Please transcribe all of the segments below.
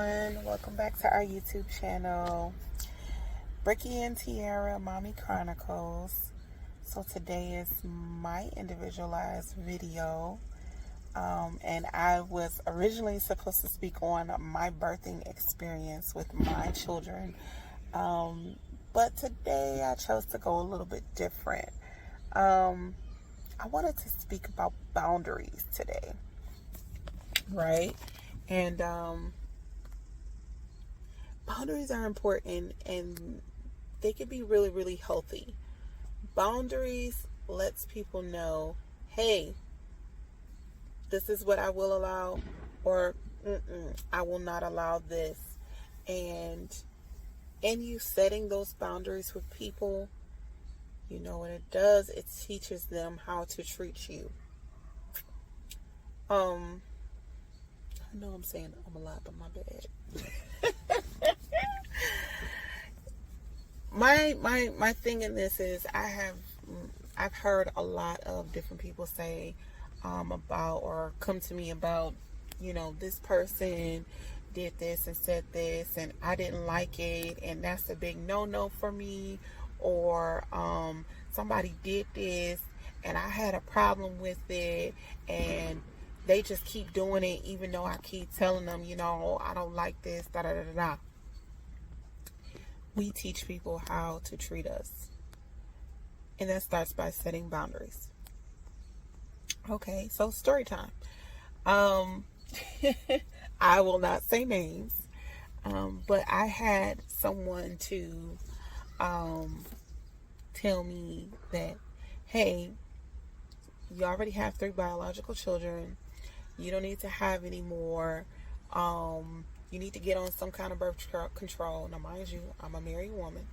everyone. Welcome back to our YouTube channel, Bricky and Tiara Mommy Chronicles. So today is my individualized video, and I was originally supposed to speak on my birthing experience with my children, but today I chose to go a little bit different. I wanted to speak about boundaries today, right? And boundaries are important, and they can be really, really healthy. Boundaries lets people know, hey, this is what I will allow, or I will not allow this. And in you setting those boundaries with people, you know what it does? It teaches them how to treat you. I know I'm saying I'm a lot, but my bad. my thing in this is I've heard a lot of different people say about, or come to me about, this person did this and said this and I didn't like it, and that's a big no for me. Or somebody did this and I had a problem with it, and they just keep doing it even though I keep telling them, I don't like this, da da da da. We teach people how to treat us, and that starts by setting boundaries. Okay, so story time. I will not say names, but I had someone to tell me that, hey, you already have 3 biological children. You don't need to have any more. You need to get on some kind of birth control. Now, mind you, I'm a married woman.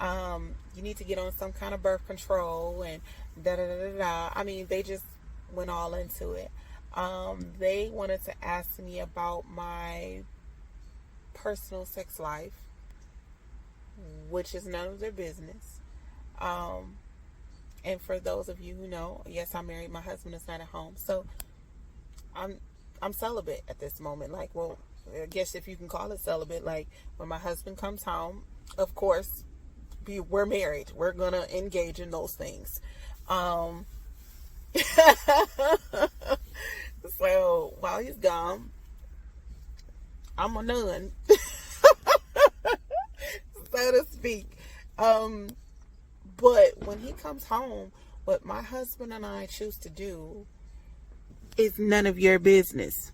You need to get on some kind of birth control and da da da da da. I mean, they just went all into it. They wanted to ask me about my personal sex life, which is none of their business. And for those of you who know, yes, I'm married. My husband is not at home, so I'm celibate at this moment. Like, well, I guess if you can call it celibate. Like, when my husband comes home, of course, we're married. We're gonna engage in those things. So while he's gone, I'm a nun, so to speak. But when he comes home, what my husband and I choose to do is none of your business.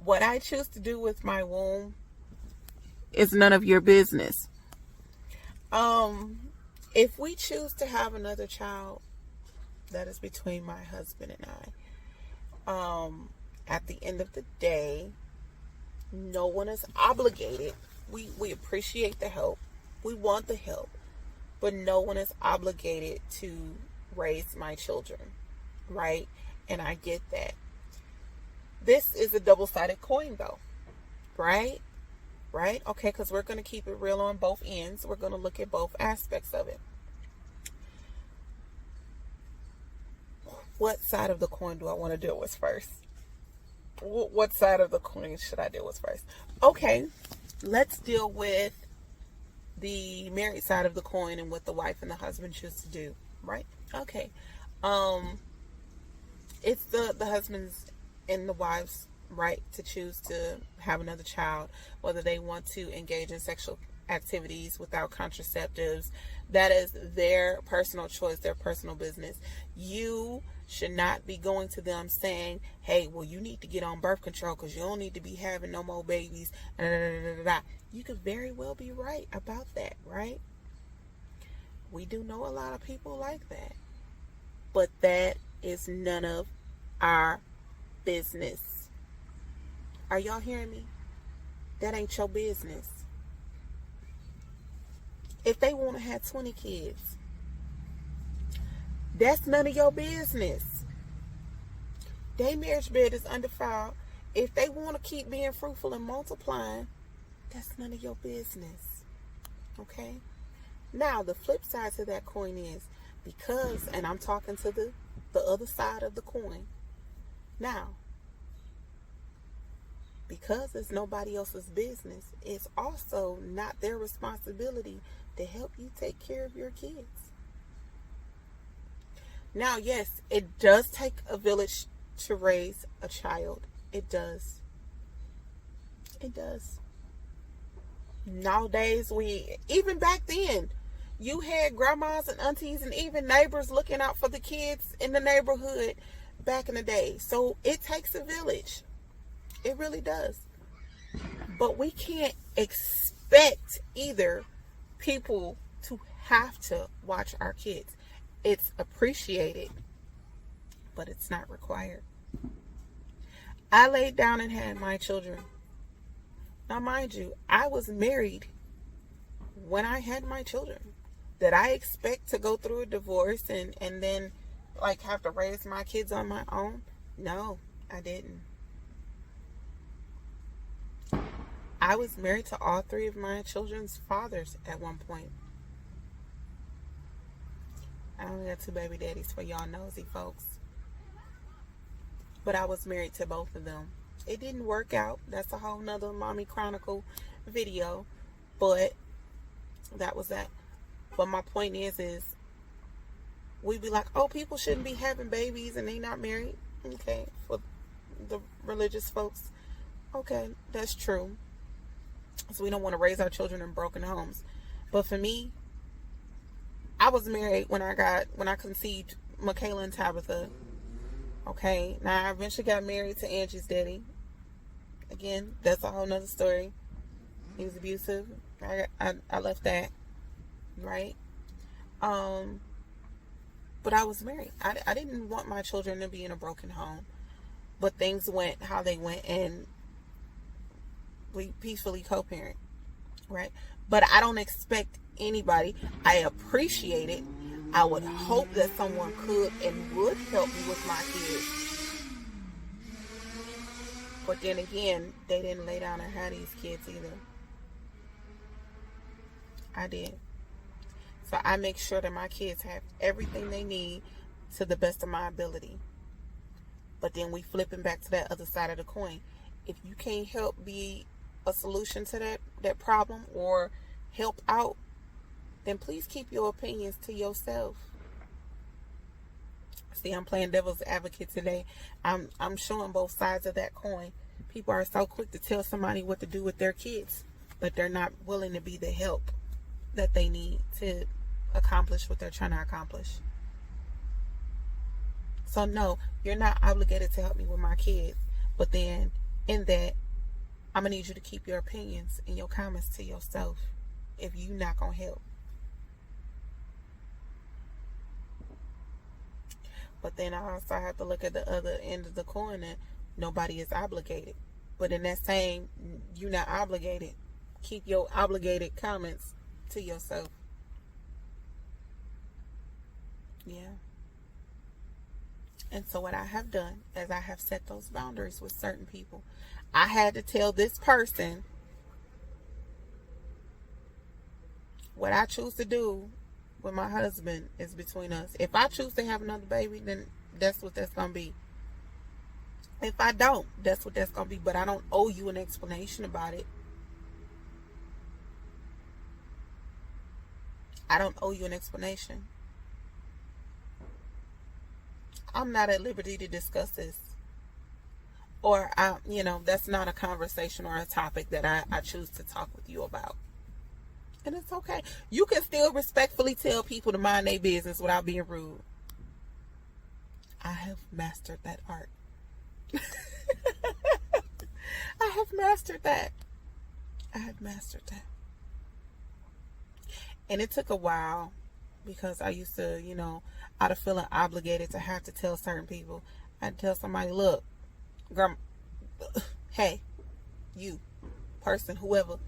What I choose to do with my womb is none of your business. If we choose to have another child, that is between my husband and I. At the end of the day, no one is obligated. We appreciate the help. We want the help. But no one is obligated to raise my children. Right? And I get that. This is a double-sided coin, though. Right? Right? Okay, because we're going to keep it real on both ends. We're going to look at both aspects of it. What side of the coin do I want to deal with first? What side of the coin should I deal with first? Okay, let's deal with the married side of the coin and what the wife and the husband choose to do, right? Okay. It's the husband's and the wife's right to choose to have another child, whether they want to engage in sexual activities without contraceptives. That is their personal choice, their personal business. You should not be going to them saying, hey, well, you need to get on birth control because you don't need to be having no more babies. You could very well be right about that, right? We do know a lot of people like that. But that is none of our business. Are y'all hearing me? That ain't your business. If they want to have 20 kids, that's none of your business. Their marriage bed is undefiled. If they want to keep being fruitful and multiplying, that's none of your business. Okay? Now, the flip side to that coin is, because, and I'm talking to the other side of the coin. Now, because it's nobody else's business, it's also not their responsibility to help you take care of your kids. Now, yes, it does take a village to raise a child. It does. It does. Nowadays, even back then, you had grandmas and aunties and even neighbors looking out for the kids in the neighborhood back in the day. So it takes a village. It really does. But we can't expect either people to have to watch our kids. It's appreciated, but it's not required. I laid down and had my children. Now, mind you, I was married when I had my children. Did I expect to go through a divorce and then like have to raise my kids on my own? No, I didn't. I was married to all three of my children's fathers at one point. I only got 2 baby daddies for y'all nosy folks. But I was married to both of them. It didn't work out. That's a whole nother Mommy Chronicle video. But that was that. But my point is we be like, oh, people shouldn't be having babies and they not married. Okay, for the religious folks. Okay, that's true. So we don't want to raise our children in broken homes. But for me, I was married when I conceived Michaela and Tabitha. Okay, now I eventually got married to Angie's daddy. Again, that's a whole nother story. He was abusive. I left that, right? But I was married. I didn't want my children to be in a broken home. But things went how they went, and we peacefully co-parent, right? But I don't expect anybody. I appreciate it. I would hope that someone could and would help me with my kids. But then again, they didn't lay down and have these kids either. I did. So I make sure that my kids have everything they need to the best of my ability. But then we flipping back to that other side of the coin. If you can't help be a solution to that problem or help out, then please keep your opinions to yourself. See, I'm playing devil's advocate today. I'm showing both sides of that coin. People are so quick to tell somebody what to do with their kids, but they're not willing to be the help that they need to accomplish what they're trying to accomplish. So no, you're not obligated to help me with my kids, but then in that, I'm gonna need you to keep your opinions and your comments to yourself if you're not gonna help. But then I also have to look at the other end of the coin that nobody is obligated. But in that same, you're not obligated, keep your obligated comments to yourself. Yeah. And so what I have done is I have set those boundaries with certain people. I had to tell this person what I choose to do with my husband is between us. If I choose to have another baby, then that's what that's going to be. If I don't, that's what that's going to be. But I don't owe you an explanation about it. I don't owe you an explanation. I'm not at liberty to discuss this. Or, that's not a conversation or a topic that I choose to talk with you about. And it's okay. You can still respectfully tell people to mind their business without being rude. I have mastered that art. I have mastered that. And it took a while because I used to, out of feeling obligated to have to tell certain people. I'd tell somebody, look, grandma, hey, you, person, whoever,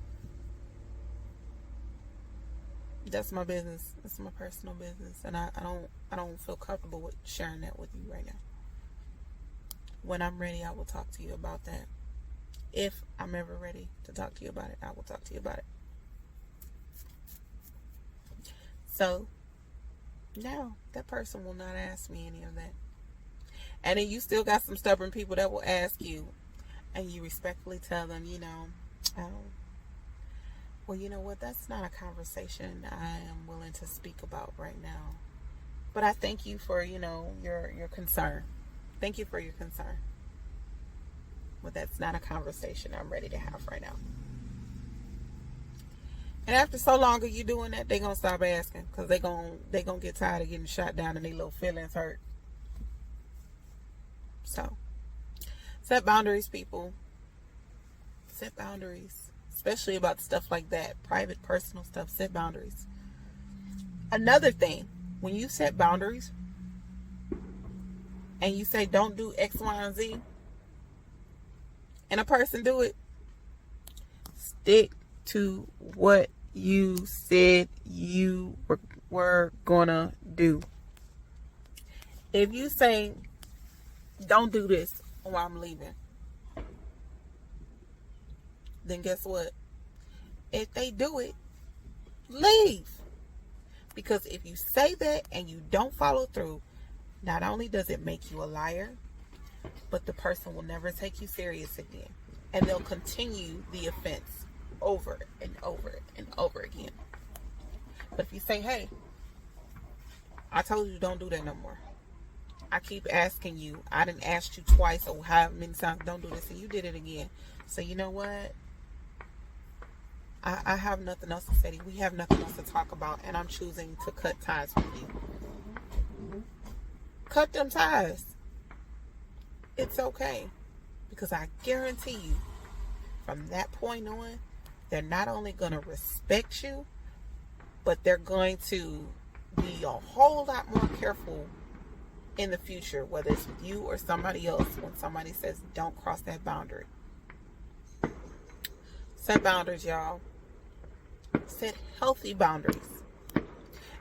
that's my business. It's my personal business, and I don't feel comfortable with sharing that with you right now. When I'm ready, I will talk to you about that. If I'm ever ready to talk to you about it, I will talk to you about it. So now that person will not ask me any of that. And then you still got some stubborn people that will ask you. and you respectfully tell them, well, you know what, that's not a conversation I am willing to speak about right now. But I thank you for, your concern. Thank you for your concern. But that's not a conversation I'm ready to have right now. And after so long of you doing that, they're going to stop asking, because they gonna get tired of getting shot down and their little feelings hurt. So, set boundaries, people. Set boundaries. Especially about stuff like that. Private, personal stuff. Set boundaries. Another thing, when you set boundaries and you say don't do X, Y, and Z, and a person do it, stick to what you said you were gonna do. If you say don't do this or I'm leaving, then guess what? If they do it, leave. Because if you say that and you don't follow through, not only does it make you a liar, but the person will never take you serious again. And they'll continue the offense over and over and over again. But if you say, hey, I told you don't do that no more. I keep asking you. I didn't ask you twice or how many times, don't do this, and you did it again. So you know what? I have nothing else to say to you. We have nothing else to talk about, and I'm choosing to cut ties with you. Cut them ties. It's okay. Because I guarantee you, from that point on, they're not only going to respect you, but they're going to be a whole lot more careful in the future, whether it's with you or somebody else, when somebody says don't cross that boundary. Set boundaries, y'all. Set healthy boundaries.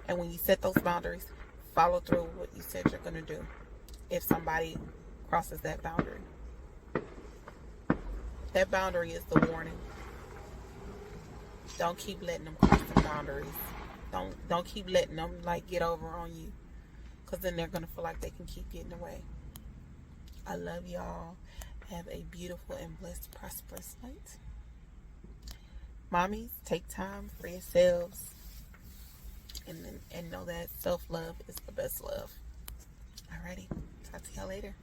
And when you set those boundaries, follow through with what you said you're going to do if somebody crosses that boundary. That boundary is the warning. Don't keep letting them cross the boundaries. Don't keep letting them get over on you, because then they're going to feel like they can keep getting away. I love y'all. Have a beautiful and blessed, prosperous night. Mommies, take time for yourselves and know that self-love is the best love. Alrighty, talk to y'all later.